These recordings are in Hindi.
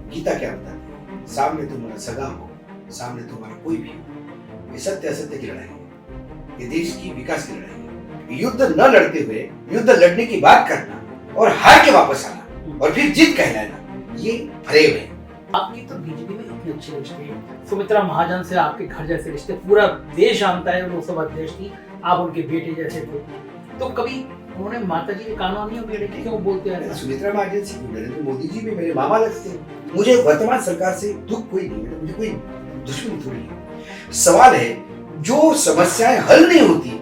गीता क्या बताती है? सामने तुम्हारा सगा हो, सामने तुम्हारा कोई भी हो, ये सत्य असत्य की लड़ाई है, ये देश की विकास की लड़ाई है। युद्ध न लड़ते हुए युद्ध लड़ने की बात करना और हार के वापस आना और फिर जीत कहलाना, ये फरेब है। आपकी तो बीजेपी में इतने अच्छे रिश्ते हैं, सुमित्रा महाजन से आपके घर जैसे रिश्ते, पूरा देश जानता है, लोकसभा अध्यक्ष थी, आप उनके बेटे जैसे थे। तो कभी उन्होंने माता जी के कानों नहीं बेटे क्यों बोलते हैं? सुमित्रा महाजन से नरेंद्र मोदी जी भी मेरे मामा लगते हैं। मुझे वर्तमान सरकार से दुख कोई नहीं है, मुझे कोई दुश्मनी थोड़ी है। सवाल है जो समस्याएं हल नहीं होती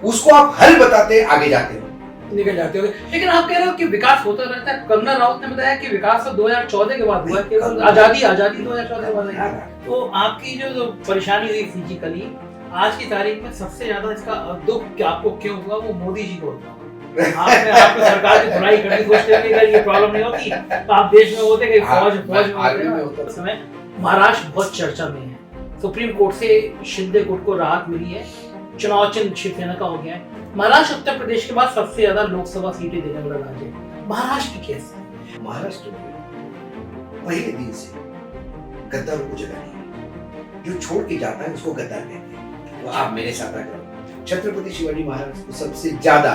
उसको आप हल बताते आगे जाते हो, निकल जाते हो। लेकिन आप कह रहे हो कि विकास होता रहता है। कंगना राउत ने बताया कि विकास तो 2014 के बाद हुआ, केवल आजादी 2014 के बाद आई। तो आपकी जो परेशानी हुई फिजिकली, आज की तारीख में सबसे ज्यादा इसका दुख आपको क्यों हुआ, वो मोदी जी को होता। आपने सरकार की बुराई करनी सोचते हुए अगर ये प्रॉब्लम नहीं होती तो आप देश में होते कि फौज में होते। उस समय महाराष्ट्र बहुत चर्चा में है, सुप्रीम कोर्ट से शिंदे गुट को राहत मिली है, चुनाव चिन्ह शिवसेना का हो गया है। महाराष्ट्र उत्तर प्रदेश के बाद सबसे ज्यादा लोकसभा सीटें देने वाला राज्य है। महाराष्ट्र की कैसे? महाराष्ट्र में पहले दिन से गद्दारों को जगह नहीं है, जो छोड़ के जाता है उसको गद्दार कहते हैं। तो आप मेरे साथ आकर छत्रपति शिवाजी महाराज को सबसे ज्यादा,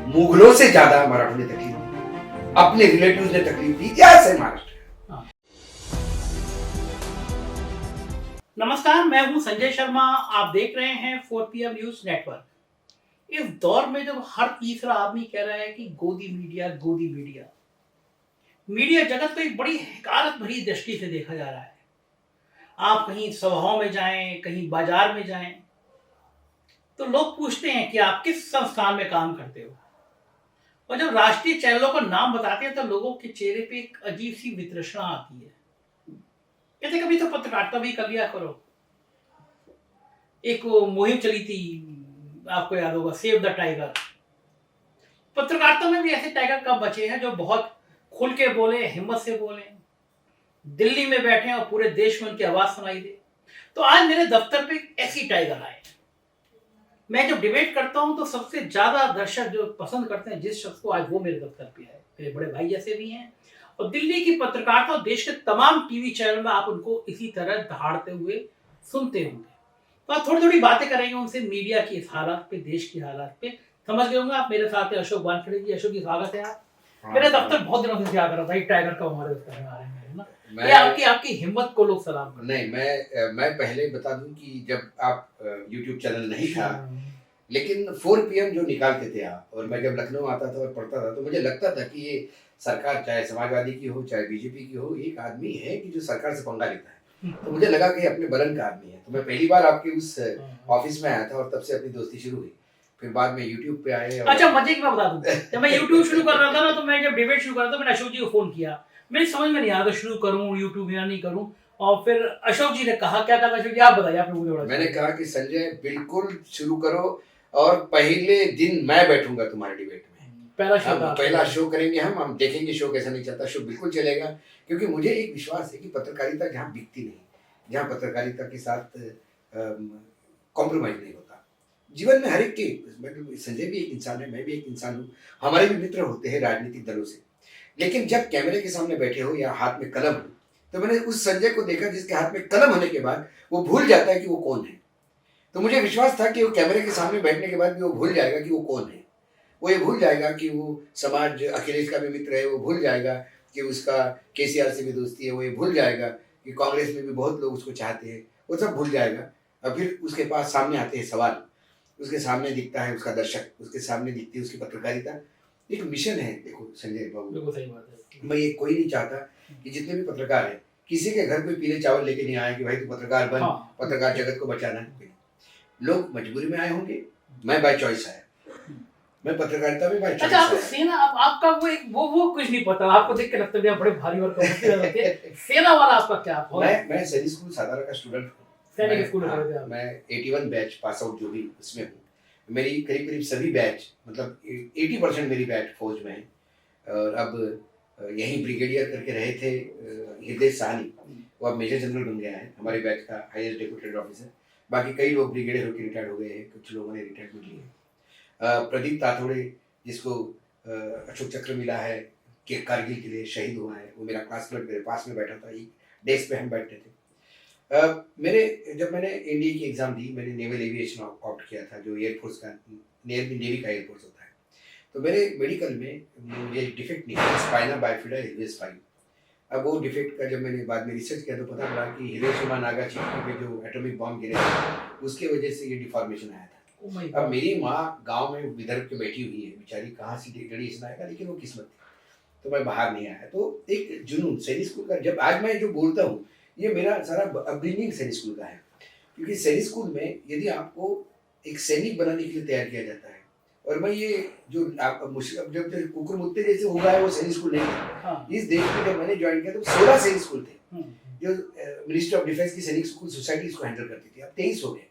मुगलों से ज्यादा मराठों ने तकलीफ दी, अपने रिलेटिव्स ने तकलीफ दी, इतिहास है महाराष्ट्र। नमस्कार, मैं हूं संजय शर्मा, आप देख रहे हैं 4PM न्यूज नेटवर्क। इस दौर में जब हर तीसरा आदमी कह रहा है कि गोदी मीडिया, गोदी मीडिया, मीडिया जगत को एक बड़ी हकारत भरी दृष्टि से देखा जा रहा है। आप कहीं सभाओं में जाएं, कहीं बाजार में जाएं, तो लोग पूछते हैं कि आप किस संस्थान में काम करते हो, और जब राष्ट्रीय चैनलों का नाम बताते हैं तो लोगों के चेहरे पे एक अजीब सी वितृष्णा आती है। कहते कभी तो पत्रकारिता भी कर लिया करो। एक वो मुहिम चली थी, आपको याद होगा, सेव द टाइगर। पत्रकारिता में भी ऐसे टाइगर कब बचे हैं जो बहुत खुल के बोले, हिम्मत से बोले, दिल्ली में बैठे और पूरे देश में उनकी आवाज सुनाई दे। तो आज मेरे दफ्तर पे ऐसी टाइगर आए। मैं जब डिबेट करता हूं तो सबसे ज्यादा दर्शक जो पसंद करते हैं जिस शख्स को, आज वो मेरे दफ्तर पे आए। मेरे बड़े भाई जैसे भी हैं, और दिल्ली की पत्रकारिता और देश के तमाम टीवी चैनल में आप उनको इसी तरह दहाड़ते हुए सुनते होंगे। तो आप थोड़ी थोड़ी बातें करेंगे उनसे मीडिया की इस हालात पे, देश की हालात पे। समझ गए होंगे आप। मेरे साथ है अशोक वानखेड़े जी। अशोक जी, स्वागत है आप। मेरे दफ्तर बहुत दिनों से क्या कर रहा था, टाइगर का हमारे दफ्तर में आ रहे हैं ना। ये आपकी हिम्मत को लोग सलाम करते हैं। नहीं, मैं पहले बता दूं कि जब आप YouTube चैनल नहीं था, लेकिन 4PM जो निकालते थे आप, और मैं जब लखनऊ आता था और पढ़ता था तो मुझे लगता था कि ये सरकार चाहे समाजवादी की हो चाहे बीजेपी की हो, एक आदमी है कि जो सरकार से पंगा लेता है। तो मुझे लगा कि अपने बलन का आदमी है। तो मैं पहली बार आपके उस ऑफिस में आया था और तब से अपनी दोस्ती शुरू हुई। फिर बाद में YouTube पे आए। अच्छा, मजे की मैं बता दूं, जब मैं YouTube शुरू कर रहा था ना, तो मैं जब डिबेट शुरू कर रहा था, मैंने अशोक जी को फोन किया। मेरी समझ में नहीं आया था शुरू करूं YouTube या नहीं करूं। और फिर अशोक जी ने कहा, क्या कहा अशोक जी, आप बताइए। आपने मुझे मैंने कहा कि संजय बिल्कुल शुरू करो, और पहले दिन मैं बैठूंगा तुम्हारे डिबेट में। पहला शो करेंगे हम देखेंगे शो कैसा नहीं चलता। शो बिल्कुल चलेगा, क्योंकि मुझे एक विश्वास है कि पत्रकारिता जहाँ बिकती नहीं, जहाँ पत्रकारिता के साथ कॉम्प्रोमाइज नहीं होता। जीवन में हर एक के, संजय भी एक इंसान है, मैं भी एक इंसान हूँ, हमारे भी मित्र होते हैं राजनीतिक दलों से। लेकिन जब कैमरे के सामने बैठे हो या हाथ में कलम हो, तो मैंने उस संजय को देखा जिसके हाथ में कलम होने के बाद वो भूल जाता है कि वो कौन है। तो मुझे विश्वास था कि वो कैमरे के सामने बैठने के बाद भी वो भूल जाएगा कि वो कौन है। वो ये भूल जाएगा कि वो समाज अखिलेश का भी मित्र है, वो भूल जाएगा कि उसका KCR से भी दोस्ती है, वो ये भूल जाएगा कि कांग्रेस में भी बहुत लोग उसको चाहते हैं, वो सब भूल जाएगा। और फिर उसके पास सामने आते हैं सवाल, उसके सामने दिखता है उसका दर्शक, उसके सामने दिखती है उसकी पत्रकारिता। एक मिशन है। देखो संजय बाबू, सही बात है। मैं ये कोई नहीं चाहता कि जितने भी पत्रकार हैं किसी के घर कोई पीले चावल लेके नहीं आए कि भाई तू पत्रकार बन, पत्रकार जगत को बचाना है। लोग मजबूरी में आए होंगे, मैं बाय चॉइस आया। मैं पत्रकारिता में बाय चॉइस आया। अच्छा, सेना, आपका वो कुछ नहीं पता, आपको देख के लगता है बड़े भारी और कमजोर सेना वाला आपका क्या? मैं सैनिक स्कूल सातारा का स्टूडेंट हूँ। सैनिक स्कूल में पढ़े थे आप? मैं 81 बैच पास आउट जो भी उसमें हूँ। मेरी करीब करीब सभी बैच, मतलब 80% मेरी बैच फौज में है। और अब यहीं ब्रिगेडियर करके रहे थे हृदय साहनी, वो अब मेजर जनरल बन गया है, हमारे बैच का हाईएस्ट डेप्यूटेड ऑफिसर। बाकी कई लोग ब्रिगेडियर होकर रिटायर्ड हो गए हैं, कुछ लोगों ने रिटायरमेंट ली है। प्रदीप ताथोड़े, जिसको अशोक चक्र मिला है, कि कारगिल के लिए शहीद हुआ है। वो मेरा क्लासमेट मेरे पास में बैठा था, एक डेस्क पे हम बैठते थे। जब मैंने एनडीए की एग्ज़ाम दी, मैंने नेवल एविएशन ऑप्ट किया था, जो एयरफोर्स का नेवी का एयरफोर्स होता है। तो मेरे मेडिकल में मुझे डिफेक्ट निकला, स्पाइना बाइफिडा एल्विस 5। अब वो डिफेक्ट का जब मैंने बाद में रिसर्च किया तो पता चला कि हिरोशिमा नागासाकी पे जो एटॉमिक बॉम्ब गिरे थे उसकी वजह से ये डिफॉर्मेशन आया था। अब मेरी माँ गांव में विदर्भ के बैठी हुई है, बेचारी कहाँ से रेडिएशन आएगा, लेकिन वो किस्मत थी तो मैं बाहर नहीं आया। तो एक जुनून सैनिक स्कूल का, जब आज मैं जो बोलता हूँ ये मेरा सारा अपब्रिंगिंग सैनिक स्कूल का है, क्योंकि सैनिक स्कूल में यदि आपको एक सैनिक बनाने के लिए तैयार किया जाता है, और मैं ये जो आप मुश्किल जब कुकुर मुत्ते जैसे होगा है वो सैनिक स्कूल नहीं है। हाँ। इस देश में जब मैंने ज्वाइन किया तो 16 सैनिक स्कूल थे जो मिनिस्ट्री ऑफ डिफेंस की सैनिक स्कूल सोसाइटी इसको हैंडल करती थी। अब 23 हो गए,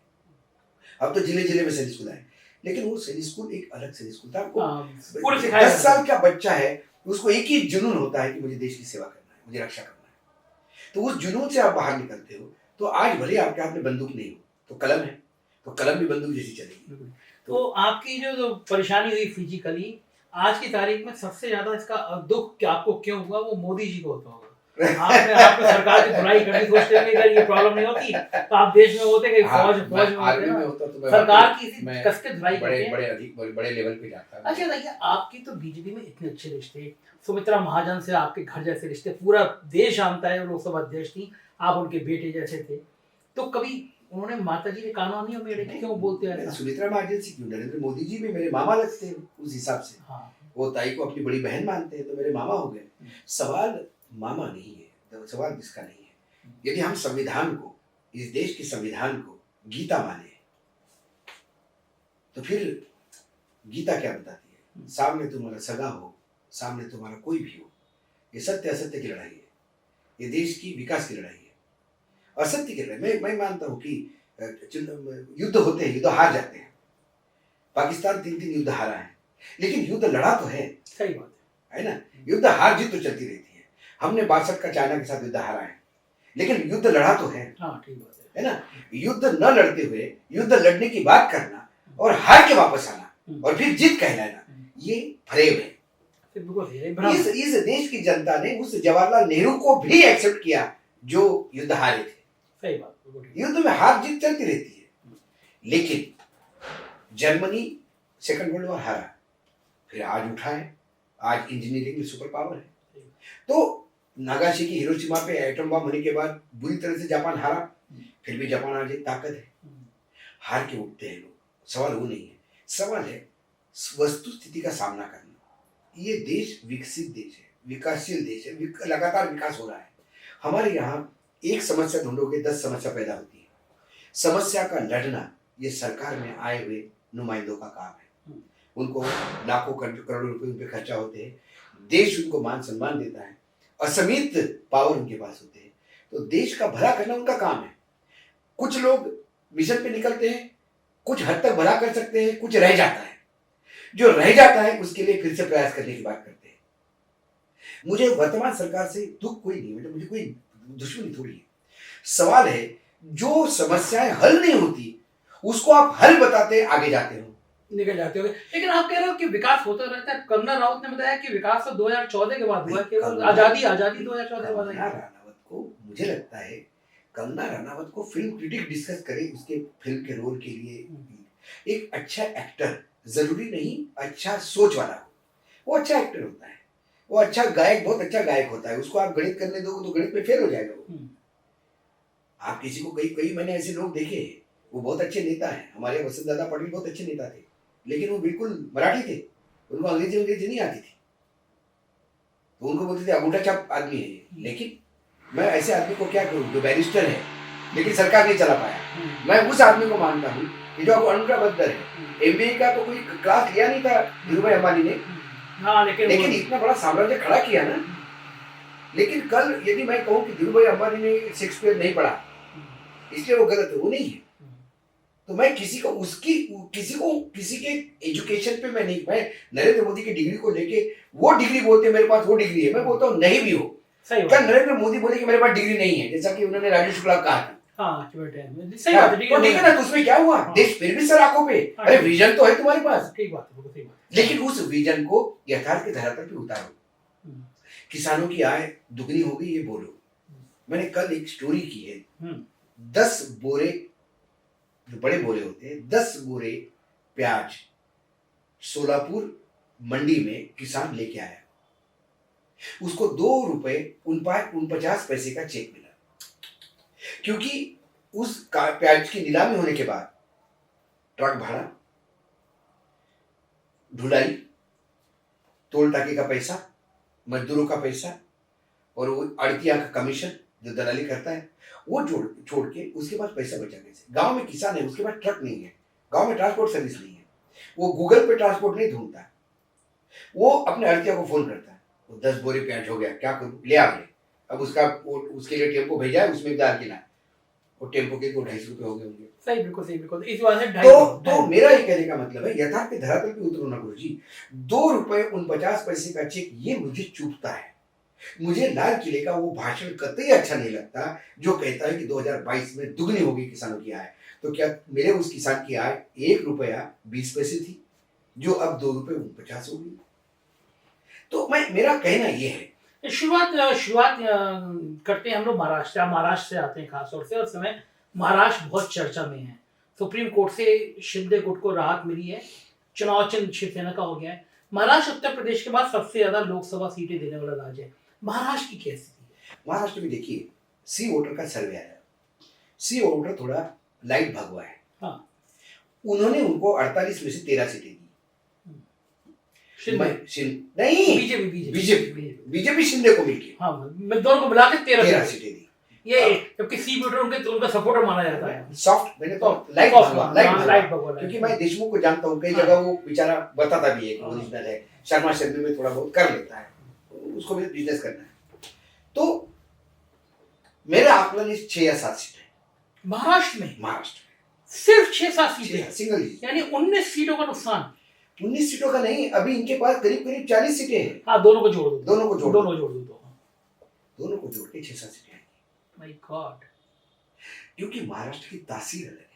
अब तो जिले जिले में सैनिक स्कूल है, लेकिन वो सैनिक स्कूल एक अलग सैनिक स्कूल था। आपको 10 साल का बच्चा है उसको एक ही जुनून होता है कि मुझे देश की सेवा करना है, मुझे रक्षा करना है। तो उस जुनून से आप बाहर निकलते हो तो आज भले आपके हाथ में बंदूक नहीं हो तो कलम है, तो कलम भी बंदूक जैसी चलेगी। तो आपकी जो परेशानी हुई फिजिकली, आज की तारीख में सबसे ज्यादा इसका दुख क्या आपको क्यों हुआ, वो मोदी जी को होता होगा। आपने सरकार की बुराई करनी सोचते हैं, अगर ये प्रॉब्लम नहीं होती तो आप देश में होते, कहीं फौज में होते, तो सरकार की कस के धुलाई बड़े लेवल पे जाता। अच्छा देखिए, आपकी तो बीजेपी में इतने अच्छे रिश्ते, सुमित्रा महाजन से आपके घर जैसे रिश्ते, पूरा देश जानता है, लोकसभा अध्यक्ष थी, आप उनके बेटे जैसे थे, तो कभी उन्होंने माता जी के कानों नहीं मेरे क्यों बोलते हैं? सुमित्रा महाजन से क्यों, नरेंद्र मोदी जी भी मेरे मामा लगते हैं उस हिसाब से। हाँ। वो ताई को अपनी बड़ी बहन मानते हैं तो मेरे मामा हो गए। सवाल मामा नहीं है, सवाल जिसका नहीं है। यदि हम संविधान को, इस देश के संविधान को गीता माने तो फिर गीता क्या बताती है? सामने तुम्हारा सगा हो, सामने तुम्हारा कोई भी हो, ये सत्य असत्य की लड़ाई है, ये देश की विकास की लड़ाई है, असत्य की लड़ाई। मैं मानता हूँ कि युद्ध होते हैं, युद्ध हार जाते हैं। पाकिस्तान 3 युद्ध हारा है, लेकिन युद्ध लड़ा तो है। सही बात है ना, युद्ध हार जीत तो चलती रहती है। हमने 62 का चाइना के साथ युद्ध हारा है, लेकिन युद्ध लड़ा तो है। हाँ, ठीक बात है ना। युद्ध न लड़ते हुए युद्ध लड़ने की बात करना और हार के वापस आना और फिर जीत कहलाना, ये फरेब है। इस देश की जनता ने उस जवाहरलाल नेहरू को भी एक्सेप्ट किया जो युद्ध हारे थे। सही बात। युद्ध में हार जीत चलती रहती है, लेकिन जर्मनी सेकंड वर्ल्ड वॉर हारा, फिर आज उठा है, आज इंजीनियरिंग में सुपर पावर है। तो नागासाकी हिरोशिमा पे एटम बम होने के बाद बुरी तरह से जापान हारा, फिर भी जापान आज एक ताकत है। हार के उठते हैं लोग, सवाल वो नहीं है। सवाल है वस्तु स्थिति का सामना करना। ये देश विकसित देश है, विकासशील देश है, लगातार विकास हो रहा है। हमारे यहाँ एक समस्या ढूंढोगे 10 समस्या पैदा होती है। समस्या का लड़ना ये सरकार में आए हुए नुमाइंदों का काम है। उनको लाखों करोड़ों रुपए उन पे खर्चा होते हैं, देश उनको मान सम्मान देता है, असीमित पावर उनके पास होते हैं, तो देश का भला करना उनका काम है। कुछ लोग मिशन पे निकलते हैं, कुछ हद तक भला कर सकते हैं, कुछ रह जाता है। जो रह जाता है उसके लिए फिर से प्रयास करने की बात करते हैं। मुझे वर्तमान सरकार से दुख कोई नहीं, मतलब मुझे कोई दुश्मनी थोड़ी है। सवाल है जो समस्याएं हल नहीं होती उसको आप हल बताते आगे जाते हो, निकल जाते हो। लेकिन आप कह रहे हो कि विकास होता रहता है। कंगना राउत ने बताया कि विकास तो 2014 के बाद हुआ, केवल आजादी 2014 के बाद आई। रानावत को, मुझे लगता है कंगना रानावत को फिल्म क्रिटिक डिस्कस करे उसके फिल्म के रोल के लिए। एक अच्छा एक्टर जरूरी नहीं अच्छा सोच वाला हो, वो अच्छा एक्टर होता है, वो अच्छा गायक, बहुत अच्छा गायक होता है। उसको आप गणित करने दोगे तो गणित में फेल हो जाएगा वो। आप किसी को कई मैंने ऐसे लोग देखे, वो बहुत अच्छे नेता हैं। हमारे वसंत दादा पटेल बहुत अच्छे नेता थे, लेकिन वो बिल्कुल मराठी थे, उनको अंग्रेजी नहीं आती थी, तो उनको बोलते थे अंगूठा छाप आदमी है ये। लेकिन मैं ऐसे आदमी को क्या करूँ जो बैरिस्टर है लेकिन सरकार नहीं चला पाया। मैं उस आदमी को मानता हूँ कि जो अंगूठा बदर है। MBA का तो कोई क्लास लिया नहीं था धीरूभाई अंबानी ने। हाँ, लेकिन इतना बड़ा साम्राज्य खड़ा किया ना। लेकिन कल यदि मैं कहूँ कि धीरूभाई अंबानी ने शेक्सपियर नहीं पढ़ा इसलिए वो गलत है, वो नहीं है। तो मैं किसी के एजुकेशन पे मैं नरेंद्र मोदी की डिग्री को लेके, वो डिग्री बोलते हैं मेरे पास वो डिग्री है, मैं बोलता हूँ नहीं भी हो। क्या नरेंद्र मोदी बोले कि मेरे पास डिग्री नहीं है, जैसा कि उन्होंने राजू शुक्ला कहा था। हाँ, सही बात है। तो देखा ना, तो उसमें क्या हुआ? देश फिर भी सर आंखों पे, अरे विजन तो है तुम्हारे पास, सही बात है, लेकिन उस विजन को यथार्थ के धरातल पे उतारो। किसानों की आय दुगनी हो गई, ये बोलो। मैंने कल एक स्टोरी की है, 10 बोरे, जो बड़े बोरे होते हैं, 10 बोरे प्याज सोलापुर मंडी में किसान लेके आया, उसको 2 रुपए 49 पैसे का चेक मिला, क्योंकि उस प्याज की नीलामी होने के बाद ट्रक भाड़ा, ढुलाई, टोल टाके का पैसा, मजदूरों का पैसा और वो अड़तिया का कमीशन जो दलाली करता है, वो छोड़ के उसके पास पैसा बचा कैसे? गांव में किसान है, उसके पास ट्रक नहीं है, गांव में ट्रांसपोर्ट सर्विस नहीं है, वो गूगल पे ट्रांसपोर्ट नहीं ढूंढता, वो अपने अड़तिया को फोन करता है, वो 10 बोरे प्याज हो गया, क्या करूं, ले आ गए। अब उसके लिए टेम्पो भेजा है, उसमें दाल किला, वो टेम्पो के 2-250 रुपए हो गए होंगे। सही, बिल्कुल सही, बिल्कुल। इस वजह से तो मेरा ये कहने का मतलब है, यथार्थ धरातल पे उतरो ना गुरुजी। 2 रुपए 49 पैसे का चेक, ये मुझे चुभता है। मुझे लाल किले का वो भाषण कतई अच्छा नहीं लगता जो कहता है कि 2022 में दुगनी होगी किसानों की आय। तो क्या मेरे उस किसान की आय 1 रुपया 20 पैसे थी, जो अब 2 रुपए 49 हो गई? तो मेरा कहना ये है, शुरुआत करते हैं हम लोग महाराष्ट्र से आते हैं खास तौर से, और समय महाराष्ट्र बहुत चर्चा में है। सुप्रीम कोर्ट से शिंदे गुट को राहत मिली है, चुनाव चिन्ह शिवसेना का हो गया है। महाराष्ट्र उत्तर प्रदेश के बाद सबसे ज्यादा लोकसभा सीटें देने वाला राज्य है। महाराष्ट्र की क्या स्थिति है? महाराष्ट्र में देखिए, सी वोटर का सर्वे आया, सी वोटर थोड़ा लाइट भगवा है। हाँ, उन्होंने उनको 48 में से 13 सीटें दी। नहीं, बीजेपी शिंदे को मिलके, हाँ, मैं दोनों को मिला के 13 सीटें दी। ये जबकि सी वोटर उनका सपोर्टर माना जाता है। सॉफ्ट, मैंने तो लाइट भगवा, क्योंकि मैं देशमुख को जानता हूँ, कई जगह वो बेचारा बताता भी है कि ओरिजिनल है, शर्मा शर्मी में थोड़ा बहुत कर लेता है, उसको भी बिजनेस करना है। तो मेरा आकलन 6 या 7 सीटें महाराष्ट्र में सिर्फ 6-7 सीटें, सिंगल, यानी 19 सीटों का नुकसान। 19 सीटों का नहीं, अभी इनके पास करीब 40 सीटें हैं। हाँ, दोनों को जोड़ दो, दोनों को जोड़ दो, के 6-7 सीटें आएंगी। माय गॉड, क्योंकि महाराष्ट्र की तासीर अलग है।